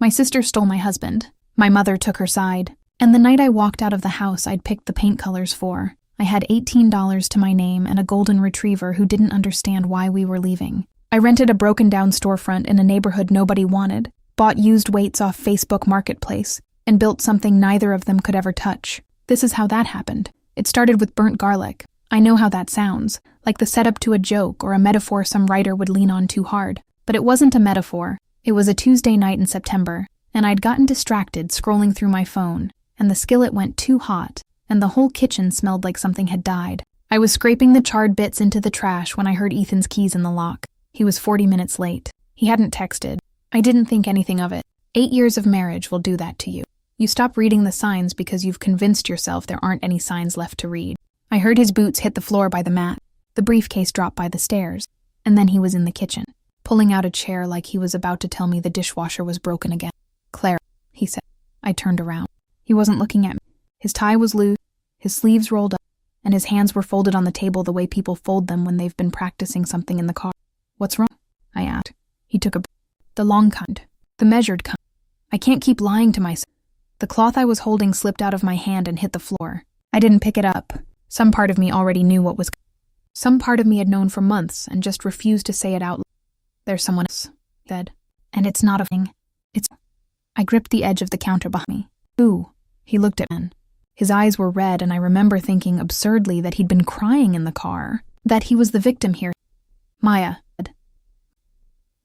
My sister stole my husband. My mother took her side. And the night I walked out of the house I'd picked the paint colors for, I had $18 to my name and a golden retriever who didn't understand why we were leaving. I rented a broken-down storefront in a neighborhood nobody wanted, bought used weights off Facebook Marketplace, and built something neither of them could ever touch. This is how that happened. It started with burnt garlic. I know how that sounds, like the setup to a joke or a metaphor some writer would lean on too hard. But it wasn't a metaphor. It was a Tuesday night in September, and I'd gotten distracted scrolling through my phone, and the skillet went too hot, and the whole kitchen smelled like something had died. I was scraping the charred bits into the trash when I heard Ethan's keys in the lock. He was 40 minutes late. He hadn't texted. I didn't think anything of it. 8 years of marriage will do that to you. You stop reading the signs because you've convinced yourself there aren't any signs left to read. I heard his boots hit the floor by the mat, the briefcase drop by the stairs, and then he was in the kitchen, pulling out a chair like he was about to tell me the dishwasher was broken again. "Claire," he said. I turned around. He wasn't looking at me. His tie was loose, his sleeves rolled up, and his hands were folded on the table the way people fold them when they've been practicing something in the car. "What's wrong?" I asked. He took a breath. "The long kind. The measured kind. I can't keep lying to myself." The cloth I was holding slipped out of my hand and hit the floor. I didn't pick it up. Some part of me already knew what was coming. Some part of me had known for months and just refused to say it out loud. "There's someone else," he said. "And it's not a thing. It's..." I gripped the edge of the counter behind me. "Who?" He looked at me. His eyes were red, and I remember thinking absurdly that he'd been crying in the car, that he was the victim here. "Maya."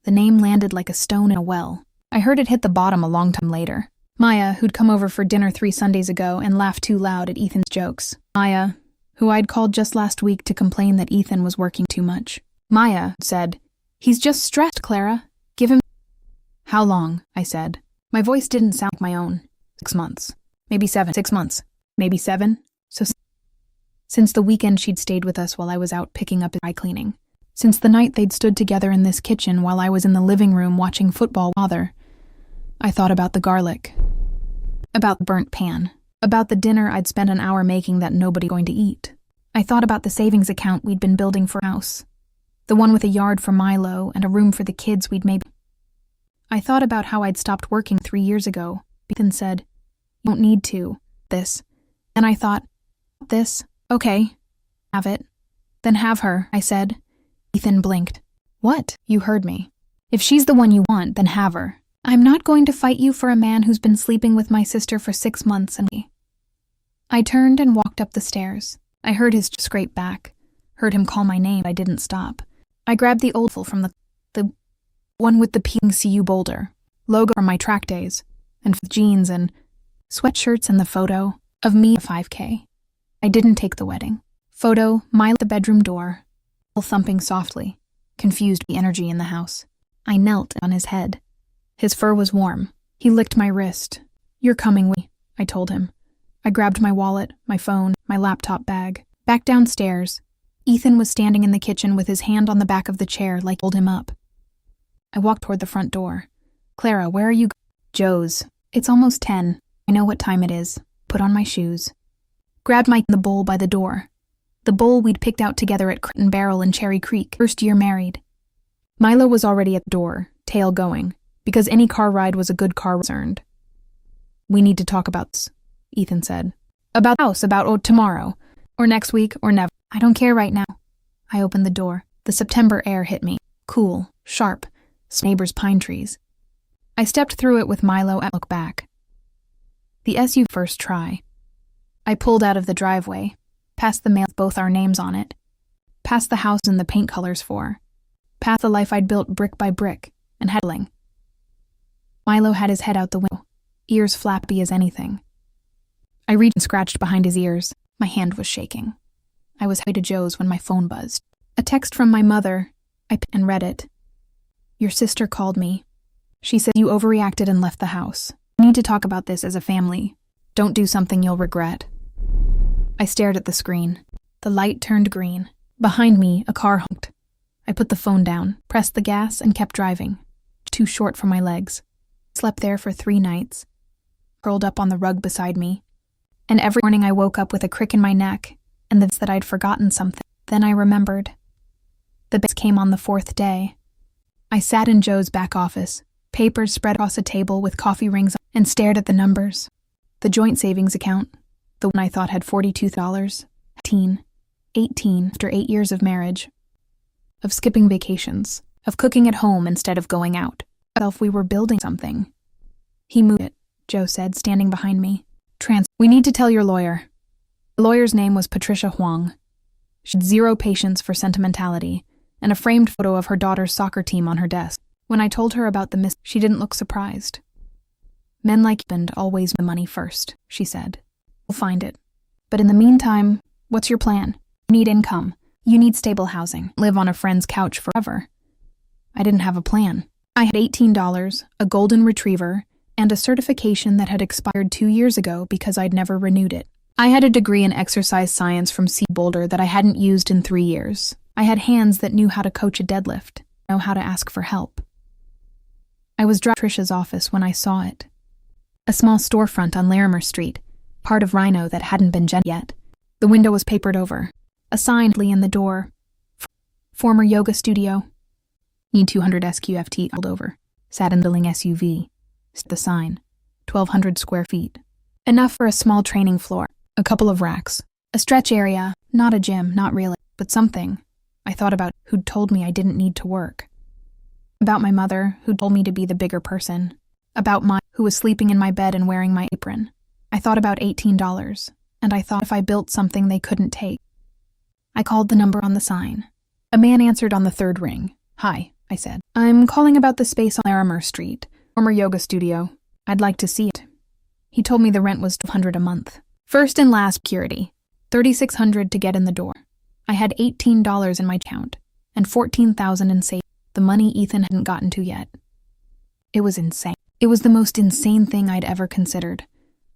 The name landed like a stone in a well. I heard it hit the bottom a long time later. Maya, who'd come over for dinner 3 Sundays ago and laughed too loud at Ethan's jokes. Maya, who I'd called just last week to complain that Ethan was working too much. Maya said, "He's just stressed, Clara. Give him..." "How long?" I said. My voice didn't sound like my own. 6 months. Maybe 7. 6 months. Maybe 7. Since the weekend she'd stayed with us while I was out picking up his dry cleaning. Since the night they'd stood together in this kitchen while I was in the living room watching football with Father. I thought about the garlic. About the burnt pan. About the dinner I'd spent an hour making that nobody going to eat. I thought about the savings account we'd been building for a house. The one with a yard for Milo and a room for the kids we'd made. I thought about how I'd stopped working 3 years ago. Ethan said, "You don't need to. This." And I thought, "This? Okay. Have it." "Then have her," I said. Ethan blinked. "What?" "You heard me. If she's the one you want, then have her. I'm not going to fight you for a man who's been sleeping with my sister for 6 months and me." I turned and walked up the stairs. I heard his scrape back. Heard him call my name. I didn't stop. I grabbed the old from the one with the PCU Boulder logo from my track days, and jeans and sweatshirts and the photo of me at 5K. I didn't take the wedding. Photo, Milo at the bedroom door, thumping softly, confused by the energy in the house. I knelt on his head. His fur was warm. He licked my wrist. "You're coming with me," I told him. I grabbed my wallet, my phone, my laptop bag. Back downstairs. Ethan was standing in the kitchen with his hand on the back of the chair like I pulled him up. I walked toward the front door. "Clara, where are you?" "Joe's. It's almost 10. I know what time it is." Put on my shoes. Grabbed the bowl by the door. The bowl we'd picked out together at Crate and Barrel in Cherry Creek, first year married. Milo was already at the door, tail going, because any car ride was a good car earned. "We need to talk about this," Ethan said. "About the house, about tomorrow, or next week, or never. I don't care right now." I opened the door. The September air hit me. Cool, sharp, neighbors' pine trees. I stepped through it with Milo and looked back. The SUV first try. I pulled out of the driveway, past the mail with both our names on it, past the house and the paint colors for, past the life I'd built brick by brick, and headling. Milo had his head out the window, ears flappy as anything. I reached and scratched behind his ears. My hand was shaking. I was headed to Joe's when my phone buzzed. A text from my mother. I picked and read it. "Your sister called me. She said you overreacted and left the house. We need to talk about this as a family. Don't do something you'll regret." I stared at the screen. The light turned green. Behind me, a car honked. I put the phone down, pressed the gas, and kept driving. Too short for my legs. Slept there for 3 nights. Curled up on the rug beside me. And every morning I woke up with a crick in my neck, and the that I'd forgotten something. Then I remembered. The bus came on the 4th day. I sat in Joe's back office, Papers spread across a table with coffee rings on, and stared at the numbers. The joint savings account, the one I thought had $42, 18, after 8 years of marriage, of skipping vacations, of cooking at home instead of going out. We were building something. He moved it, Joe said, standing behind me. We need to tell your lawyer. The lawyer's name was Patricia Huang. She had zero patience for sentimentality, and a framed photo of her daughter's soccer team on her desk. When I told her about the she didn't look surprised. Men like husband always the money first, she said. We'll find it. But in the meantime, what's your plan? You need income. You need stable housing. Live on a friend's couch forever. I didn't have a plan. I had $18, a golden retriever, and a certification that had expired 2 years ago because I'd never renewed it. I had a degree in exercise science from C. Boulder that I hadn't used in 3 years. I had hands that knew how to coach a deadlift, know how to ask for help. I was driving to Trisha's office when I saw it. A small storefront on Larimer Street, part of Rhino that hadn't been gented yet. The window was papered over. A sign in the door. Former yoga studio. Need 200 SQFT held over. Sat in the building SUV. The sign. 1,200 square feet. Enough for a small training floor. A couple of racks. A stretch area. Not a gym, not really, but something. I thought about who'd told me I didn't need to work. About my mother, who told me to be the bigger person. About who was sleeping in my bed and wearing my apron. I thought about $18, and I thought if I built something they couldn't take. I called the number on the sign. A man answered on the third ring. Hi, I said. I'm calling about the space on Larimer Street, former yoga studio. I'd like to see it. He told me the rent was $1,200 a month. First and last security. $3,600 to get in the door. I had $18 in my account, and $14,000 in savings. The money Ethan hadn't gotten to yet. It was insane. It was the most insane thing I'd ever considered.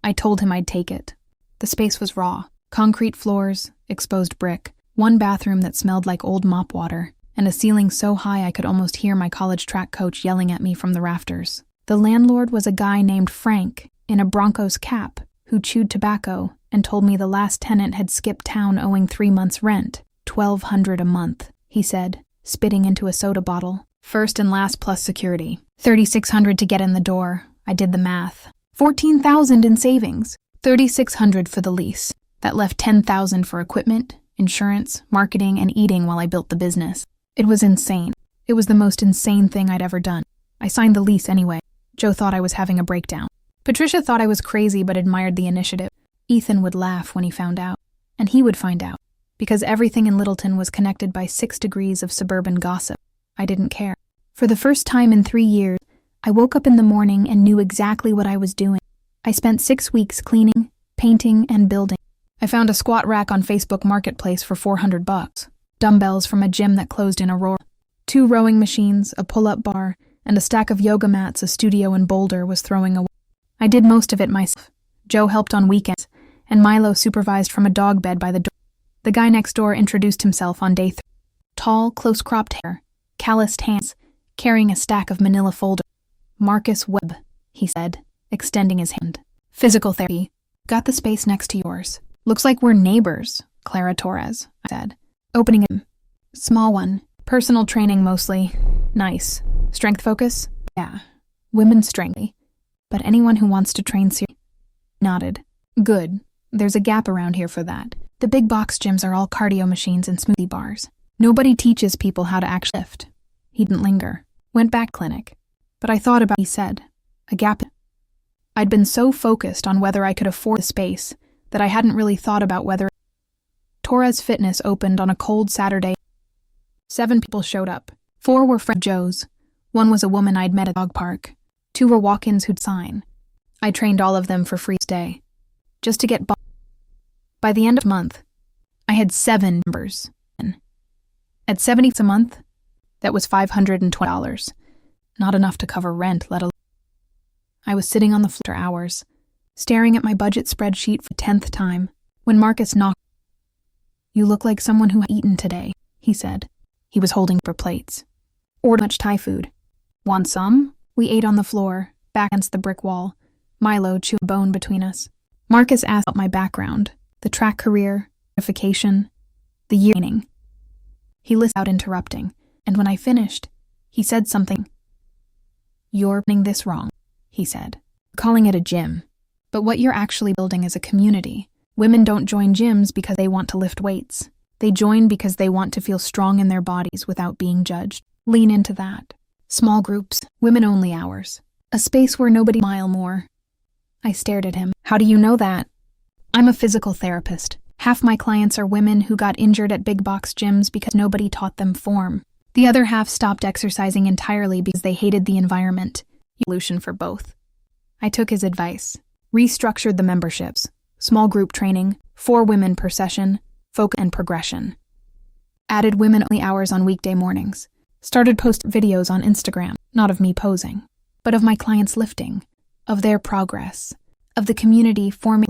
I told him I'd take it. The space was raw. Concrete floors, exposed brick, one bathroom that smelled like old mop water, and a ceiling so high I could almost hear my college track coach yelling at me from the rafters. The landlord was a guy named Frank, in a Broncos cap, who chewed tobacco and told me the last tenant had skipped town owing 3 months' rent. $1,200 a month, he said, spitting into a soda bottle. First and last plus security. $3,600 to get in the door. I did the math. $14,000 in savings. $3,600 for the lease. That left $10,000 for equipment, insurance, marketing, and eating while I built the business. It was insane. It was the most insane thing I'd ever done. I signed the lease anyway. Joe thought I was having a breakdown. Patricia thought I was crazy but admired the initiative. Ethan would laugh when he found out. And he would find out. Because everything in Littleton was connected by 6 degrees of suburban gossip. I didn't care. For the first time in 3 years, I woke up in the morning and knew exactly what I was doing. I spent 6 weeks cleaning, painting, and building. I found a squat rack on Facebook Marketplace for $400. Dumbbells from a gym that closed in Aurora. 2 rowing machines, a pull-up bar, and a stack of yoga mats a studio in Boulder was throwing away. I did most of it myself. Joe helped on weekends, and Milo supervised from a dog bed by the door. The guy next door introduced himself on day 3. Tall, close-cropped hair, calloused hands, carrying a stack of manila folders. Marcus Webb, he said, extending his hand. Physical therapy. Got the space next to yours. Looks like we're neighbors, Clara Torres, I said. Opening it. Small one. Personal training mostly. Nice. Strength focus? Yeah. Women's strength. But anyone who wants to train seriously. Nodded. Good. There's a gap around here for that. The big box gyms are all cardio machines and smoothie bars. Nobody teaches people how to actually lift. He didn't linger. Went back clinic. But I thought about what he said. A gap. I'd been so focused on whether I could afford the space that I hadn't really thought about whether. Torres Fitness opened on a cold Saturday. 7 people showed up. 4 were friends of Joe's. 1 was a woman I'd met at a dog park. 2 were walk-ins who'd sign. I trained all of them for free stay. Just to get by the end of the month, I had 7 members. At $70 a month, that was $520. Not enough to cover rent, let alone. I was sitting on the floor for hours, staring at my budget spreadsheet for the 10th time, when Marcus knocked. You look like someone who had eaten today, he said. He was holding paper plates. Ordered much Thai food. Want some? We ate on the floor, back against the brick wall. Milo chewed a bone between us. Marcus asked about my background, the track career, certification, the year training. He listened without interrupting, and when I finished, he said something. You're doing this wrong, he said. Calling it a gym. But what you're actually building is a community. Women don't join gyms because they want to lift weights. They join because they want to feel strong in their bodies without being judged. Lean into that. Small groups, women-only hours. A space where nobody mile more. I stared at him. How do you know that? I'm a physical therapist. Half my clients are women who got injured at big box gyms because nobody taught them form. The other half stopped exercising entirely because they hated the environment. Solution for both. I took his advice. Restructured the memberships. Small group training, 4 women per session, focus and progression. Added women-only hours on weekday mornings. Started post videos on Instagram, not of me posing, but of my clients lifting, of their progress, of the community forming.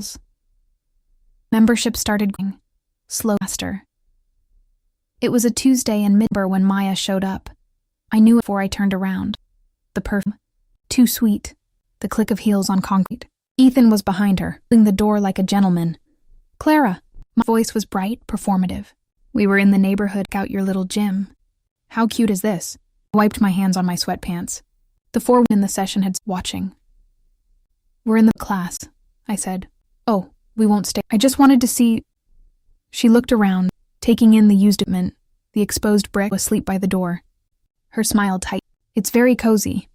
Membership started going slow faster. It was a Tuesday in mid-November when Maya showed up. I knew it before I turned around. The perfume, too sweet, the click of heels on concrete. Ethan was behind her, holding the door like a gentleman. Clara. My voice was bright, performative. We were in the neighborhood, out your little gym. How cute is this? I wiped my hands on my sweatpants. The 4 women in the session had watching. We're in the class, I said. Oh, we won't stay. I just wanted to see. She looked around, taking in the used equipment. The exposed brick was asleep by the door. Her smile tightened. It's very cozy.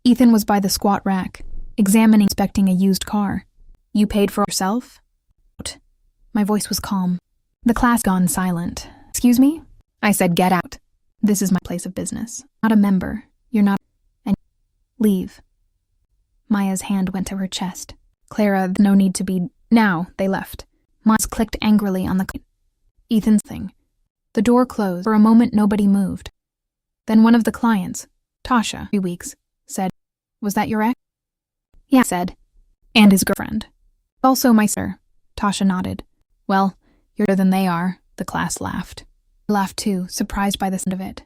Ethan was by the squat rack, inspecting a used car. You paid for yourself? My voice was calm. The class gone silent. Excuse me? I said, get out. This is my place of business. Not a member. You're not. And leave. Maya's hand went to her chest. Clara, no need to be. Now, they left. Miles clicked angrily on the Ethan's thing. The door closed. For a moment, nobody moved. Then one of the clients, Tasha, 3 weeks, said, was that your ex? Yeah, I said. And his girlfriend. Also my sir. Tasha nodded. Well, you're better than they are, the class laughed. I laughed too, surprised by the sound of it.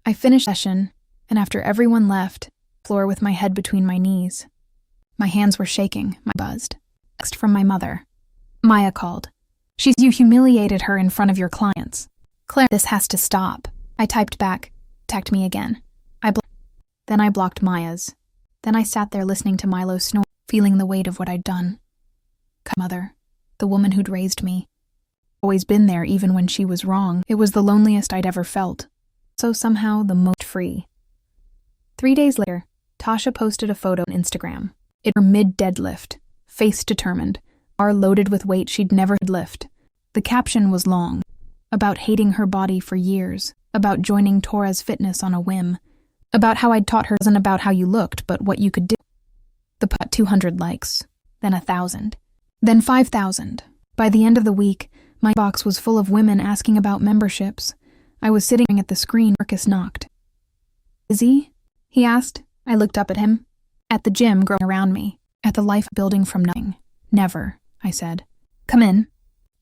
I finished the session, and after everyone left, floor with my head between my knees. My hands were shaking, my buzzed. Text from my mother. Maya called. She said you humiliated her in front of your clients. Claire, this has to stop. I typed back. Text me again. Then I blocked Maya's. Then I sat there listening to Milo snore, feeling the weight of what I'd done. Mother, the woman who'd raised me. Always been there even when she was wrong. It was the loneliest I'd ever felt. So somehow the most free. 3 days later, Tasha posted a photo on Instagram. It was her mid-deadlift, face determined, bar loaded with weight she'd never lift. The caption was long, about hating her body for years, about joining Torres Fitness on a whim, about how I'd taught her it wasn't about how you looked, but what you could do. The put 200 likes, then 1,000, then 5,000. By the end of the week, my box was full of women asking about memberships. I was sitting at the screen. Marcus knocked. Busy? He asked. I looked up at him. At the gym growing around me. At the life building from nothing. Never, I said. Come in.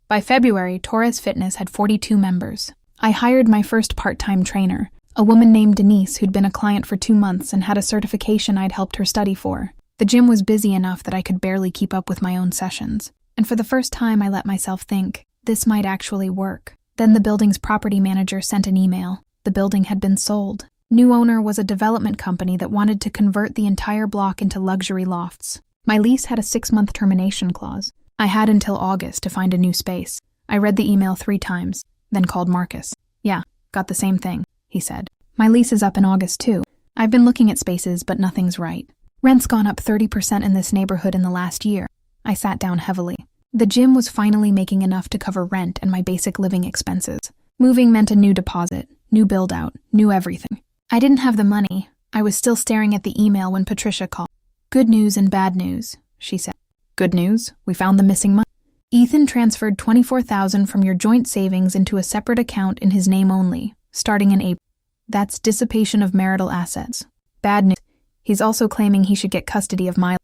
By February, Torres Fitness had 42 members. I hired my first part-time trainer, a woman named Denise who'd been a client for 2 months and had a certification I'd helped her study for. The gym was busy enough that I could barely keep up with my own sessions. And for the first time, I let myself think, this might actually work. Then the building's property manager sent an email. The building had been sold. New owner was a development company that wanted to convert the entire block into luxury lofts. My lease had a 6-month termination clause. I had until August to find a new space. I read the email 3 times, then called Marcus. Yeah, got the same thing, he said. My lease is up in August too. I've been looking at spaces, but nothing's right. Rent's gone up 30% in this neighborhood in the last year. I sat down heavily. The gym was finally making enough to cover rent and my basic living expenses. Moving meant a new deposit, new build-out, new everything. I didn't have the money. I was still staring at the email when Patricia called. Good news and bad news, she said. Good news, we found the missing money. Ethan transferred $24,000 from your joint savings into a separate account in his name only, starting in April. That's dissipation of marital assets. Bad news, he's also claiming he should get custody of my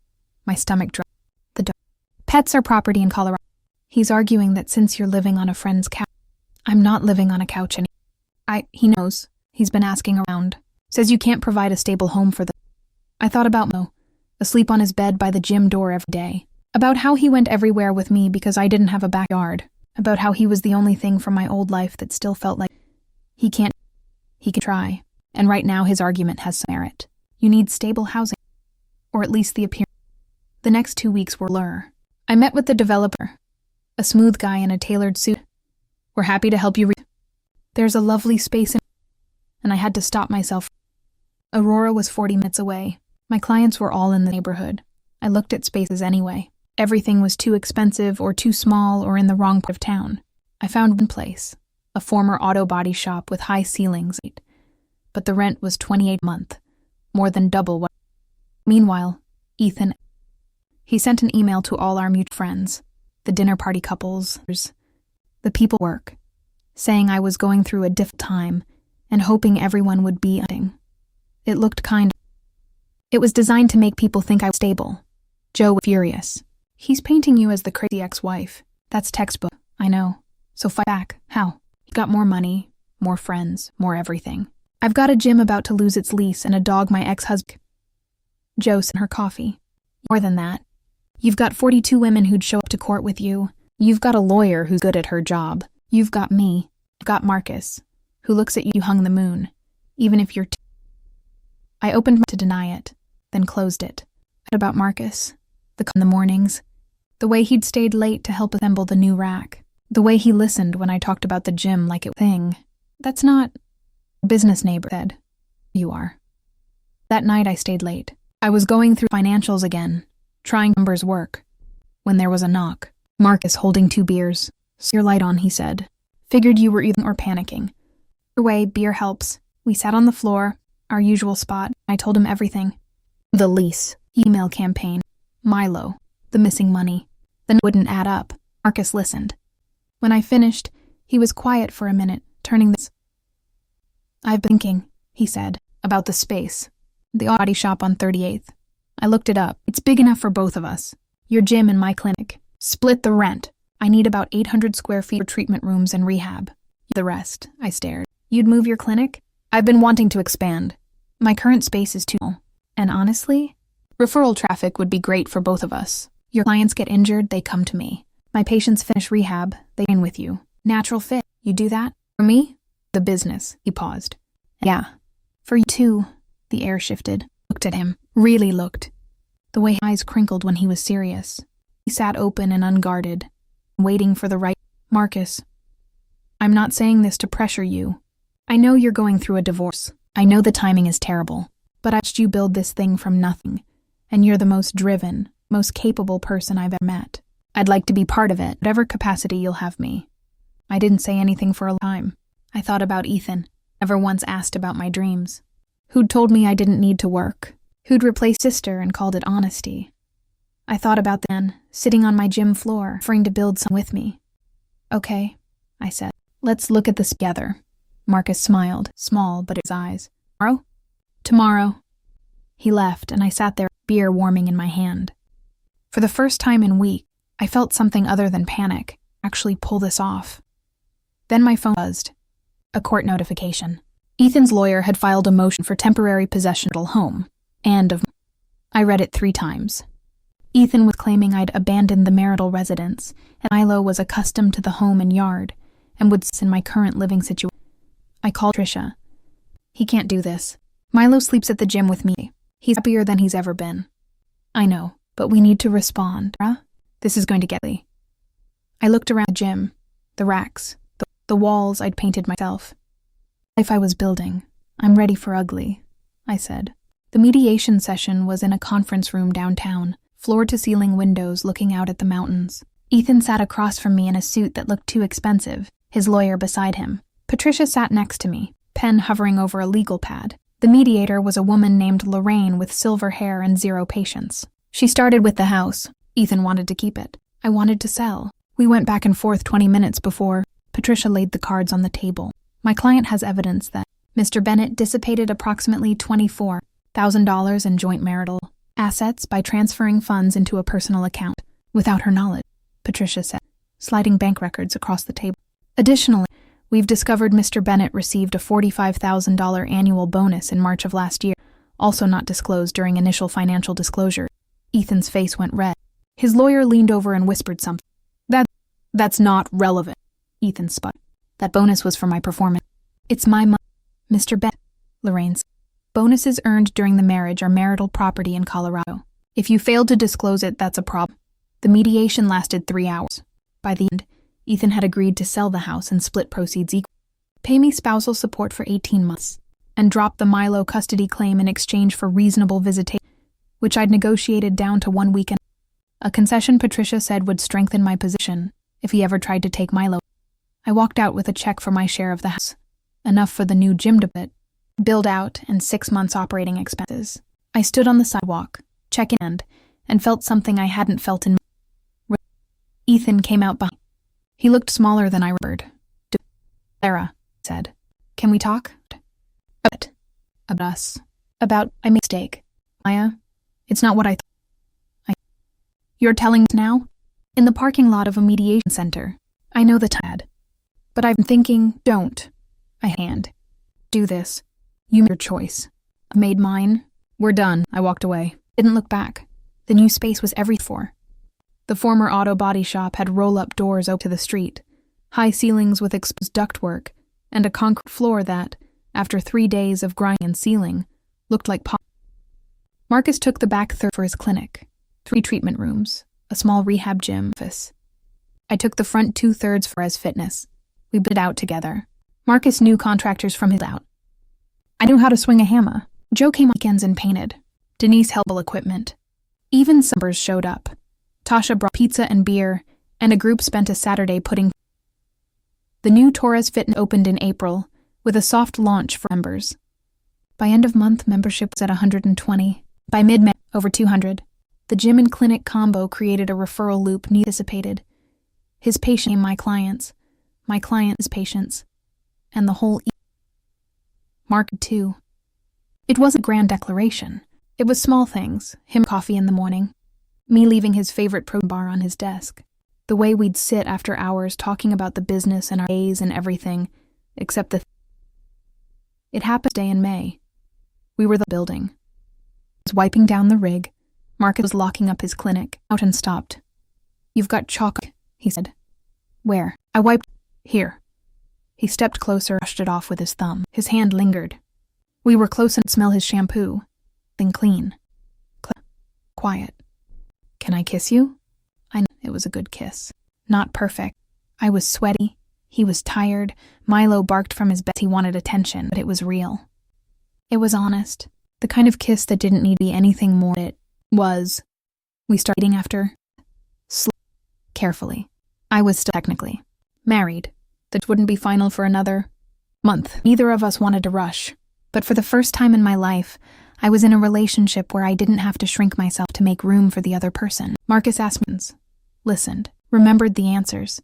stomach dropped. The dog. Pets are property in Colorado. He's arguing that since you're living on a friend's couch. I'm not living on a couch anymore. He knows. He's been asking around. Says you can't provide a stable home for them. I thought about Mo, asleep on his bed by the gym door every day. About how he went everywhere with me because I didn't have a backyard. About how he was the only thing from my old life that still felt like he can try. And right now his argument has some merit. You need stable housing, or at least the appearance. The next 2 weeks were blur. I met with the developer, a smooth guy in a tailored suit. We're happy to help you. There's a lovely space in, and I had to stop myself. Aurora was 40 minutes away. My clients were all in the neighborhood. I looked at spaces anyway. Everything was too expensive or too small or in the wrong part of town. I found one place, a former auto body shop with high ceilings, but the rent was $28 a month, more than double what. Meanwhile, Ethan, he sent an email to all our mutual friends, the dinner party couples, the people at work, saying I was going through a difficult time and hoping everyone would be understanding. It looked kind. It was designed to make people think I was stable. Joe was furious. He's painting you as the crazy ex-wife. That's textbook, I know. So fight back. How? You got more money, more friends, more everything. I've got a gym about to lose its lease and a dog my ex-husband. Joe sent her coffee. More than that. You've got 42 women who'd show up to court with you. You've got a lawyer who's good at her job. You've got me. You've got Marcus, who looks at you hung the moon, even if you're I opened to deny it, then closed it. About Marcus, in the mornings, the way he'd stayed late to help assemble the new rack, the way he listened when I talked about the gym like it was a thing. That's not, business neighbor said. You are. That night I stayed late. I was going through financials again, trying numbers work, when there was a knock. Marcus holding 2 beers. Your light on, he said. Figured you were either or panicking. Either way, beer helps. We sat on the floor, our usual spot. I told him everything. The lease, email campaign, Milo, the missing money. Then it wouldn't add up. Marcus listened. When I finished, he was quiet for a minute, turning this. I've been thinking, he said, about the space. The body shop on 38th. I looked it up. It's big enough for both of us. Your gym and my clinic. Split the rent. I need about 800 square feet for treatment rooms and rehab. The rest, I stared. You'd move your clinic? I've been wanting to expand. My current space is too small. And honestly, referral traffic would be great for both of us. Your clients get injured, they come to me. My patients finish rehab, they train with you. Natural fit. You do that? For me? The business. He paused. Yeah. For you too. The air shifted. Looked at him. Really looked. The way his eyes crinkled when he was serious. He sat open and unguarded, waiting for the right. Marcus, I'm not saying this to pressure you. I know you're going through a divorce. I know the timing is terrible, but I watched you build this thing from nothing, and you're the most driven, most capable person I've ever met. I'd like to be part of it, whatever capacity you'll have me. I didn't say anything for a long time. I thought about Ethan, never once asked about my dreams. Who'd told me I didn't need to work. Who'd replaced sister and called it honesty. I thought about then, sitting on my gym floor, offering to build some with me. Okay, I said. Let's look at this together. Marcus smiled, small but his eyes. Tomorrow? Tomorrow. He left, and I sat there, beer warming in my hand. For the first time in weeks, I felt something other than panic, actually pull this off. Then my phone buzzed. A court notification. Ethan's lawyer had filed a motion for temporary possession of the home, and of. I read it 3 times. Ethan was claiming I'd abandoned the marital residence, and Milo was accustomed to the home and yard, and would in my current living situation. I called Trisha. He can't do this. Milo sleeps at the gym with me. He's happier than he's ever been. I know, but we need to respond. This is going to get me. I looked around the gym, the racks, the walls I'd painted myself. Life I was building. I'm ready for ugly, I said. The mediation session was in a conference room downtown, floor-to-ceiling windows looking out at the mountains. Ethan sat across from me in a suit that looked too expensive, his lawyer beside him. Patricia sat next to me, pen hovering over a legal pad. The mediator was a woman named Lorraine with silver hair and 0 patience. She started with the house. Ethan wanted to keep it. I wanted to sell. We went back and forth 20 minutes before Patricia laid the cards on the table. My client has evidence that Mr. Bennett dissipated approximately $24,000 in joint marital assets by transferring funds into a personal account without her knowledge, Patricia said, sliding bank records across the table. Additionally, we've discovered Mr. Bennett received a $45,000 annual bonus in March of last year, also not disclosed during initial financial disclosure. Ethan's face went red. His lawyer leaned over and whispered something. That's not relevant, Ethan sputtered. That bonus was for my performance. It's my money, Mr. Bennett, Lorraine said. Bonuses earned during the marriage are marital property in Colorado. If you failed to disclose it, that's a problem. The mediation lasted 3 hours. By the end, Ethan had agreed to sell the house and split proceeds equally. Pay me spousal support for 18 months, and drop the Milo custody claim in exchange for reasonable visitation, which I'd negotiated down to 1 weekend. A concession Patricia said would strengthen my position if he ever tried to take Milo. I walked out with a check for my share of the house, enough for the new gym to build out and 6 months operating expenses. I stood on the sidewalk, check in hand, and felt something I hadn't felt in. Ethan came out behind. He looked smaller than I remembered. Sarah said, "Can we talk?" About us. About I made a mistake. Maya, it's not what I thought. You're telling us now? In the parking lot of a mediation center. I know the tad. But I've been thinking, don't. I hand. Do this. You made your choice. I made mine. We're done. I walked away. Didn't look back. The new space was everything for. The former auto body shop had roll-up doors open to the street, high ceilings with exposed ductwork, and a concrete floor that, after 3 days of grinding and sealing, looked like pop. Marcus took the back third for his clinic, 3 treatment rooms, a small rehab gym office. I took the front 2/3 for his fitness. We bid out together. Marcus knew contractors from his out. I knew how to swing a hammer. Joe came on weekends and painted. Denise helped with equipment. Even summers showed up. Tasha brought pizza and beer, and a group spent a Saturday putting. The new Torres Fitness opened in April, with a soft launch for members. By end of month, membership was at 120. By mid-May, over 200. The gym and clinic combo created a referral loop neither anticipated. His patient became my clients, my client's patients, and the whole market too. It wasn't a grand declaration. It was small things, him coffee in the morning, me leaving his favorite protein bar on his desk, the way we'd sit after hours talking about the business and our days and everything, except It happened day in May. We were the building. I was wiping down the rig. Marcus was locking up his clinic, out and stopped. "You've got chocolate," he said. "Where?" I wiped. "Here." He stepped closer, brushed it off with his thumb. His hand lingered. We were close and could smell his shampoo. Then clean. Quiet. "Can I kiss you?" I knew it was a good kiss. Not perfect. I was sweaty. He was tired. Milo barked from his bed. He wanted attention, but it was real. It was honest. The kind of kiss that didn't need to be anything more. It was. We started eating after. Carefully. I was still technically married. That wouldn't be final for another month. Neither of us wanted to rush. But for the first time in my life, I was in a relationship where I didn't have to shrink myself to make room for the other person. Marcus asked me, listened, remembered the answers.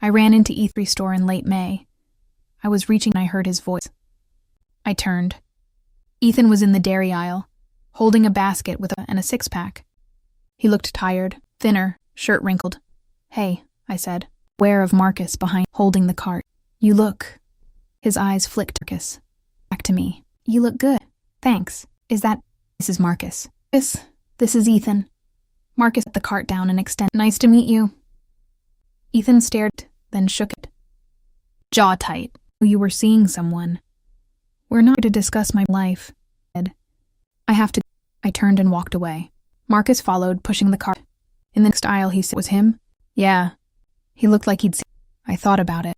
I ran into E3 store in late May. I was reaching and I heard his voice. I turned. Ethan was in the dairy aisle, holding a basket with a 6-pack. He looked tired, thinner, shirt wrinkled. "Hey," I said, aware of Marcus behind, holding the cart. "You look." His eyes flicked Marcus. Back to me. "You look good. Thanks. Is that..." "This is Marcus." This is Ethan." Marcus set the cart down and extended. "Nice to meet you." Ethan stared, then shook it. Jaw tight. "You were seeing someone." "We're not here to discuss my life," I said. "I have to..." I turned and walked away. Marcus followed, pushing the cart. In the next aisle he said, "Was him?" "Yeah." He looked like he'd seen. I thought about it.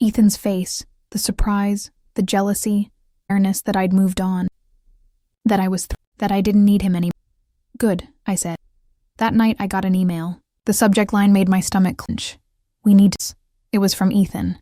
Ethan's face, the surprise, the jealousy, awareness that I'd moved on. That I didn't need him anymore. "Good," I said. That night I got an email. The subject line made my stomach clench. "We need to..." It was from Ethan.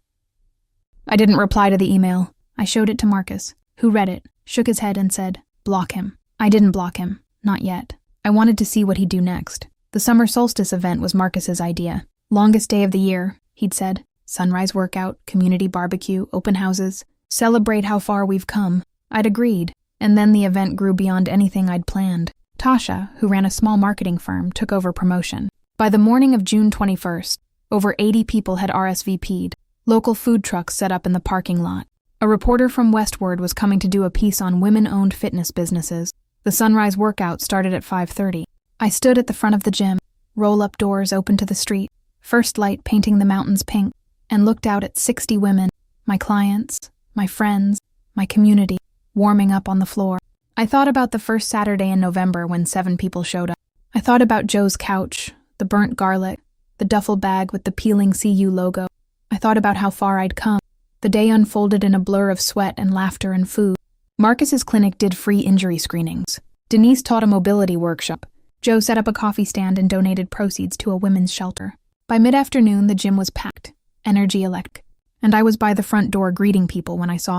I didn't reply to the email. I showed it to Marcus, who read it, shook his head and said, "Block him." I didn't block him. Not yet. I wanted to see what he'd do next. The summer solstice event was Marcus's idea. Longest day of the year, he'd said. Sunrise workout, community barbecue, open houses. Celebrate how far we've come. I'd agreed, and then the event grew beyond anything I'd planned. Tasha, who ran a small marketing firm, took over promotion. By the morning of June 21st, over 80 people had RSVP'd. Local food trucks set up in the parking lot. A reporter from Westward was coming to do a piece on women-owned fitness businesses. The sunrise workout started at 5:30. I stood at the front of the gym, roll-up doors open to the street, first light painting the mountains pink, and looked out at 60 women, my clients, my friends, my community. warming up on the floor. I thought about the first Saturday in November when 7 people showed up. I thought about Joe's couch, the burnt garlic, the duffel bag with the peeling CU logo. I thought about how far I'd come. The day unfolded in a blur of sweat and laughter and food. Marcus's clinic did free injury screenings. Denise taught a mobility workshop. Joe set up a coffee stand and donated proceeds to a women's shelter. By mid-afternoon, the gym was packed, energy electric, and I was by the front door greeting people when I saw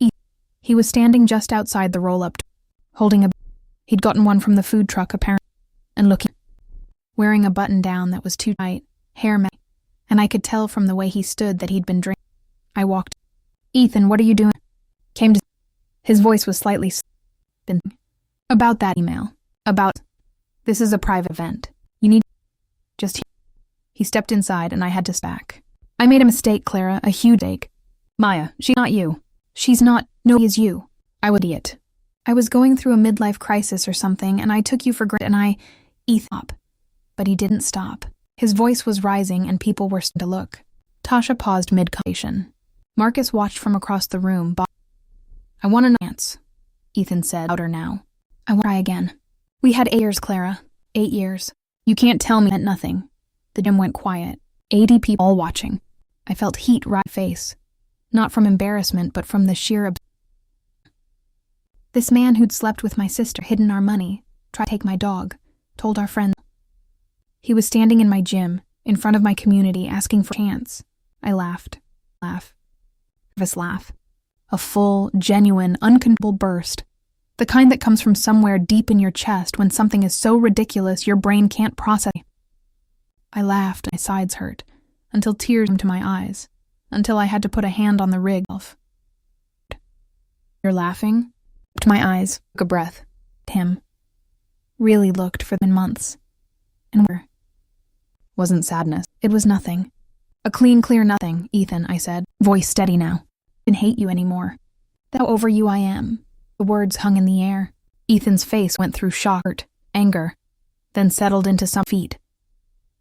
Ethan. He was standing just outside the roll-up door, holding a... He'd gotten one from the food truck, apparently, and looking... Wearing a button-down that was too tight, hair messy, and I could tell from the way he stood that he'd been drinking. I walked. Ethan, what are you doing? Came to... His voice was slightly... About that email. About... This is a private event. You need... Just... He stepped inside and I had to stack. I made a mistake, Clara, a huge mistake. Maya, she's not you. She's not... No, he is you. I was an idiot. I was going through a midlife crisis or something and I took you for granted and I... Ethan up. But he didn't stop. His voice was rising and people were starting to look. Tasha paused mid-conversation. Marcus watched from across the room. I want to dance, Ethan said louder now. I want to try again. We had 8 years, Clara. 8 years. You can't tell me it meant nothing. The gym went quiet. 80 people all watching. I felt heat rise my face. Not from embarrassment, but from the sheer This man who'd slept with my sister, hidden our money, tried to take my dog, told our friends. He was standing in my gym, in front of my community, asking for a chance. I laughed. Nervous laugh. A full, genuine, uncontrollable burst. The kind that comes from somewhere deep in your chest when something is so ridiculous your brain can't process it. I laughed and my sides hurt, until tears came to my eyes, until I had to put a hand on the rig. You're laughing? To my eyes, took a breath. Him. Really looked for months. And where? Wasn't sadness. It was nothing. A clean, clear nothing, Ethan, I said, voice steady now. I didn't hate you anymore. That's how over you I am. The words hung in the air. Ethan's face went through shock, hurt, anger, then settled into some feet.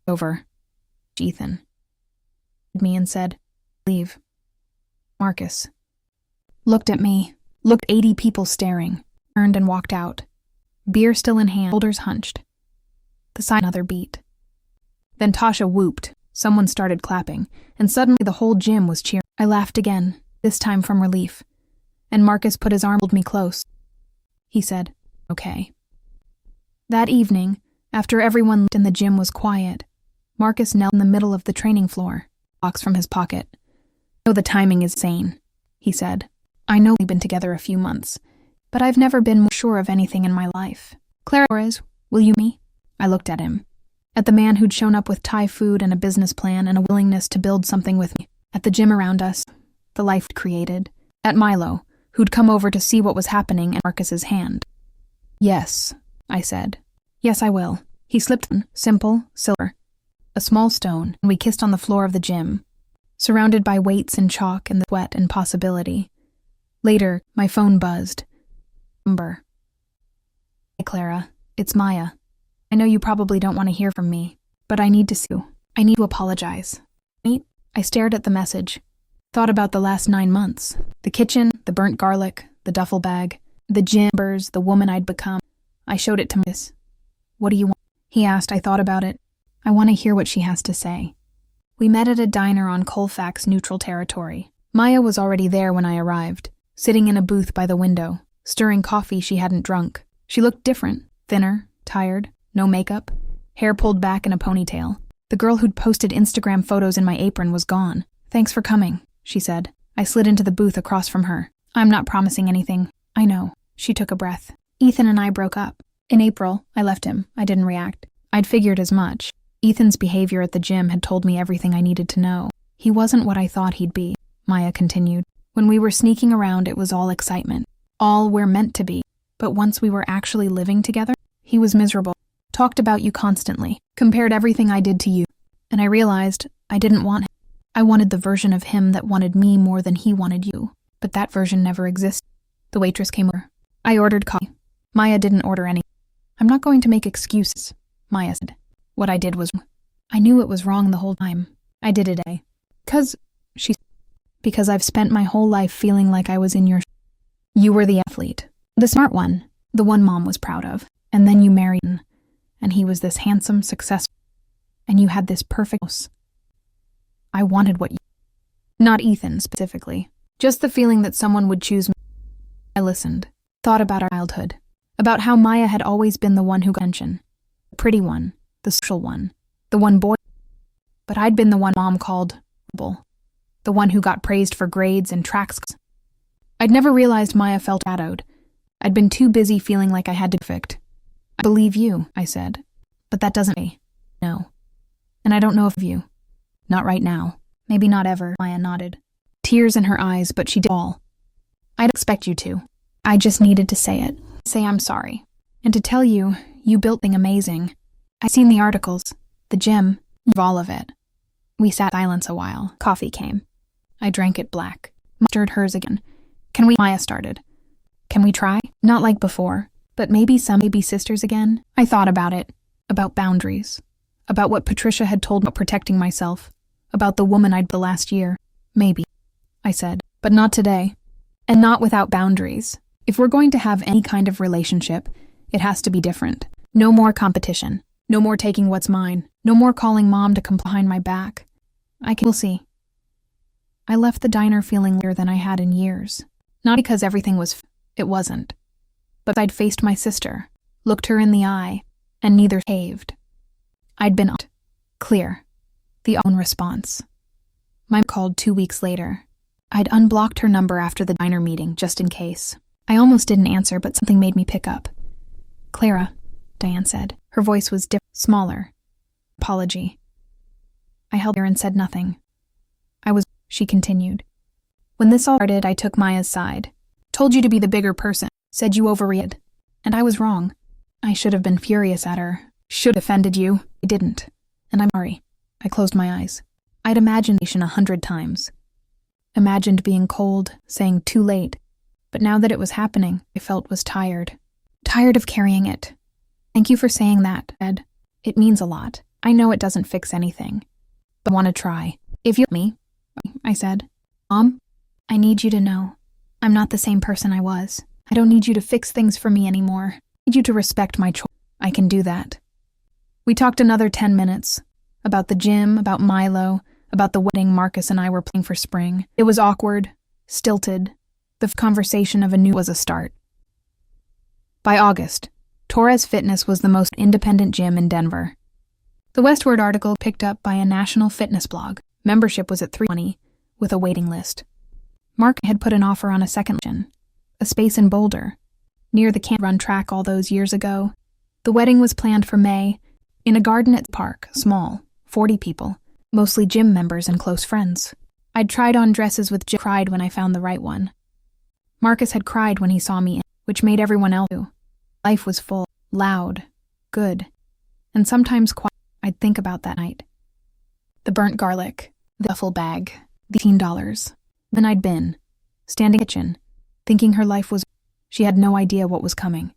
Over. Ethan. Me and said, leave. Marcus. Looked at me, looked 80 people staring, turned and walked out. Beer still in hand, shoulders hunched. The sign another beat. Then Tasha whooped, someone started clapping, and suddenly the whole gym was cheering. I laughed again, this time from relief. And Marcus put his arm, pulled me close. He said, okay. That evening, after everyone left and the gym was quiet, Marcus knelt in the middle of the training floor, box from his pocket. I know the timing is insane, he said. I know we've been together a few months, but I've never been more sure of anything in my life. Clara Torres, will you me? I looked at him. At the man who'd shown up with Thai food and a business plan and a willingness to build something with me. At the gym around us, the life created. At Milo, who'd come over to see what was happening in Marcus's hand. Yes, I said. Yes, I will. He slipped on, simple, silver. A small stone, and we kissed on the floor of the gym, surrounded by weights and chalk and the sweat and possibility. Later, my phone buzzed. Number. Hey, Clara, it's Maya. I know you probably don't want to hear from me, but I need to see you. I need to apologize. I stared at the message. Thought about the last 9 months. The kitchen, the burnt garlic, the duffel bag, the gymbers, the woman I'd become. I showed it to Marcus. What do you want? He asked. I thought about it. I want to hear what she has to say. We met at a diner on Colfax neutral territory. Maya was already there when I arrived, sitting in a booth by the window, stirring coffee she hadn't drunk. She looked different, thinner, tired, no makeup, hair pulled back in a ponytail. The girl who'd posted Instagram photos in my apron was gone. Thanks for coming, she said. I slid into the booth across from her. I'm not promising anything. I know. She took a breath. Ethan and I broke up. In April, I left him. I didn't react. I'd figured as much. Ethan's behavior at the gym had told me everything I needed to know. He wasn't what I thought he'd be, Maya continued. When we were sneaking around, it was all excitement. All we're meant to be. But once we were actually living together, he was miserable. Talked about you constantly. Compared everything I did to you. And I realized I didn't want him. I wanted the version of him that wanted me more than he wanted you. But that version never existed. The waitress came over. I ordered coffee. Maya didn't order any. I'm not going to make excuses, Maya said. What I did was wrong. I knew it was wrong the whole time. I did it, Because I've spent my whole life feeling like I was in your You were the athlete, the smart one, the one Mom was proud of. And then you married him, and he was this handsome, successful, and you had this perfect house. I wanted what you... Not Ethan specifically, just the feeling that someone would choose me. I listened, thought about our childhood, about how Maya had always been the one who got attention, the pretty one, the social one, the one boy. But I'd been the one Mom called rebel, the one who got praised for grades and tracks. I'd never realized Maya felt shadowed. I'd been too busy feeling like I had to be perfect. I believe you, I said, but that doesn't mean no. And I don't know if you. Not right now. Maybe not ever, Maya nodded. Tears in her eyes, but she did all. I'd expect you to. I just needed to say it. Say I'm sorry. And to tell you, you built something amazing. I've seen the articles, the gym, all of it. We sat in silence a while. Coffee came. I drank it black. Stirred hers again. Maya started. Can we try? Not like before, but maybe sisters again? I thought about it. About boundaries. About what Patricia had told me about protecting myself. About the woman I'd the last year. Maybe, I said, but not today. And not without boundaries. If we're going to have any kind of relationship, it has to be different. No more competition. No more taking what's mine. No more calling Mom to come behind my back. We'll see. I left the diner feeling lighter than I had in years. Not because everything was it wasn't. But I'd faced my sister, looked her in the eye, and neither caved. I'd been clear. The own response. Mom called 2 weeks later. I'd unblocked her number after the diner meeting, just in case. I almost didn't answer, but something made me pick up. Clara, Diane said. Her voice was smaller. Apology. I held her and said nothing. She continued. When this all started, I took Maya's side. Told you to be the bigger person. Said you overreacted. And I was wrong. I should have been furious at her. Should have offended you. I didn't. And I'm sorry. I closed my eyes. I'd imagined 100 times. Imagined being cold, saying too late. But now that it was happening, I felt was tired. Tired of carrying it. Thank you for saying that, Ed. It means a lot. I know it doesn't fix anything. But I want to try. If you let me, I said. Mom, I need you to know. I'm not the same person I was. I don't need you to fix things for me anymore. I need you to respect my choice. I can do that. We talked another 10 minutes. About the gym, about Milo, about the wedding Marcus and I were planning for spring. It was awkward, stilted. The conversation of a new was a start. By August, Torres Fitness was the most independent gym in Denver. The Westward article picked up by a national fitness blog. Membership was at $320, with a waiting list. Mark had put an offer on a second gym, a space in Boulder, near the camp run track all those years ago. The wedding was planned for May, in a garden at the park, small, 40 people, mostly gym members and close friends. I'd tried on dresses with Jim, cried when I found the right one. Marcus had cried when he saw me, which made everyone else do. Life was full, loud, good, and sometimes quiet. I'd think about that night. The burnt garlic, the duffel bag, the $18. Then I'd been, standing in the kitchen, thinking her life was... She had no idea what was coming.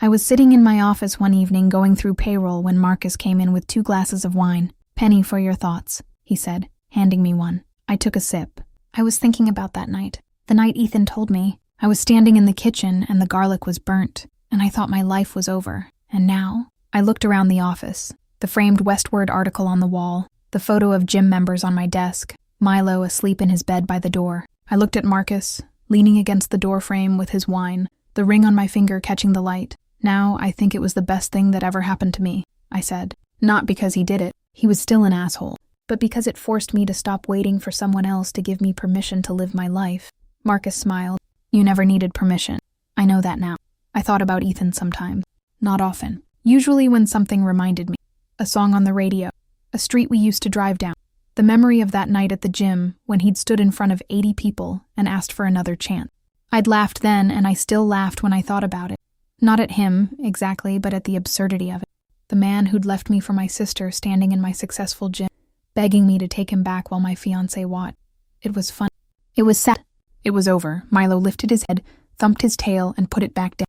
I was sitting in my office one evening going through payroll when Marcus came in with 2 glasses of wine. Penny for your thoughts, he said, handing me one. I took a sip. I was thinking about that night. The night Ethan told me. I was standing in the kitchen and the garlic was burnt, and I thought my life was over. And now, I looked around the office. The framed Westward article on the wall, the photo of gym members on my desk, Milo asleep in his bed by the door. I looked at Marcus, leaning against the doorframe with his wine, the ring on my finger catching the light. Now I think it was the best thing that ever happened to me, I said. Not because he did it. He was still an asshole. But because it forced me to stop waiting for someone else to give me permission to live my life. Marcus smiled. You never needed permission. I know that now. I thought about Ethan sometimes. Not often. Usually when something reminded me. A song on the radio. A street we used to drive down. The memory of that night at the gym when he'd stood in front of 80 people and asked for another chance. I'd laughed then, and I still laughed when I thought about it. Not at him, exactly, but at the absurdity of it. The man who'd left me for my sister standing in my successful gym, begging me to take him back while my fiance watched. It was fun. It was sad. It was over. Milo lifted his head, thumped his tail, and put it back down.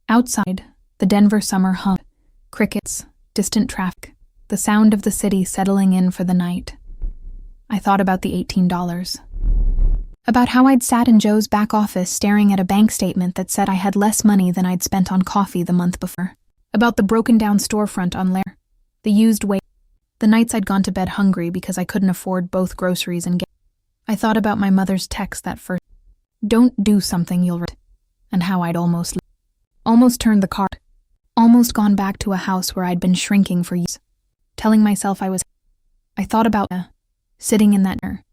Outside, the Denver summer hummed. Crickets, distant traffic, the sound of the city settling in for the night. I thought about the $18. About how I'd sat in Joe's back office staring at a bank statement that said I had less money than I'd spent on coffee the month before. About the broken-down storefront on Lair, the used weight, the nights I'd gone to bed hungry because I couldn't afford both groceries and gas. I thought about my mother's text that first, "Don't do something you'll regret," and how I'd almost turned the card, almost gone back to a house where I'd been shrinking for years, telling myself I thought about sitting in that chair,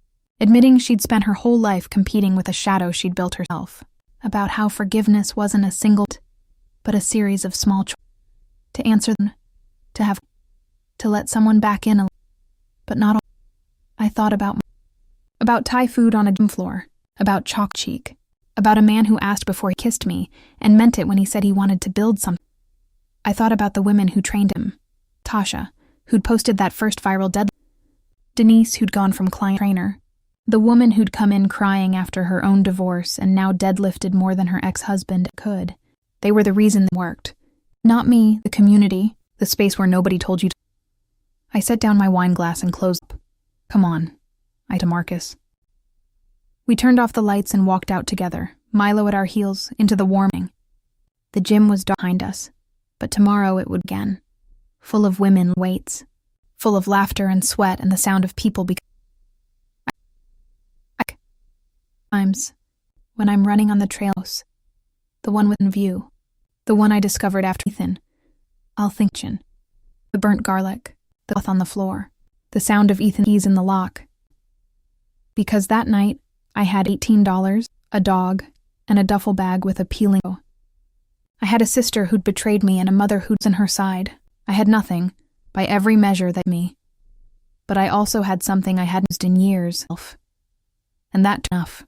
admitting she'd spent her whole life competing with a shadow she'd built herself, about how forgiveness wasn't a single but a series of small choices, to answer them, to let someone back in, but not all. I thought about Thai food on a gym floor, about chalk cheek, about a man who asked before he kissed me and meant it when he said he wanted to build something. I thought about the women who trained him, Tasha, who'd posted that first viral deadline, Denise, who'd gone from client to trainer, the woman who'd come in crying after her own divorce and now deadlifted more than her ex-husband could. They were the reason it worked. Not me, the community, the space where nobody told you to. I set down my wine glass and closed up. "Come on," I to Marcus. We turned off the lights and walked out together, Milo at our heels, into the warming. The gym was dark behind us, but tomorrow it would again, full of women weights, full of laughter and sweat and the sound of people times when I'm running on the trails, the one within view, the one I discovered after Ethan, I'll think the burnt garlic, the cloth on the floor, the sound of Ethan's keys in the lock. Because that night, I had $18, a dog, and a duffel bag with a peeling. I had a sister who'd betrayed me and a mother who'd on her side. I had nothing, by every measure that me. But I also had something I hadn't used in years, and that enough.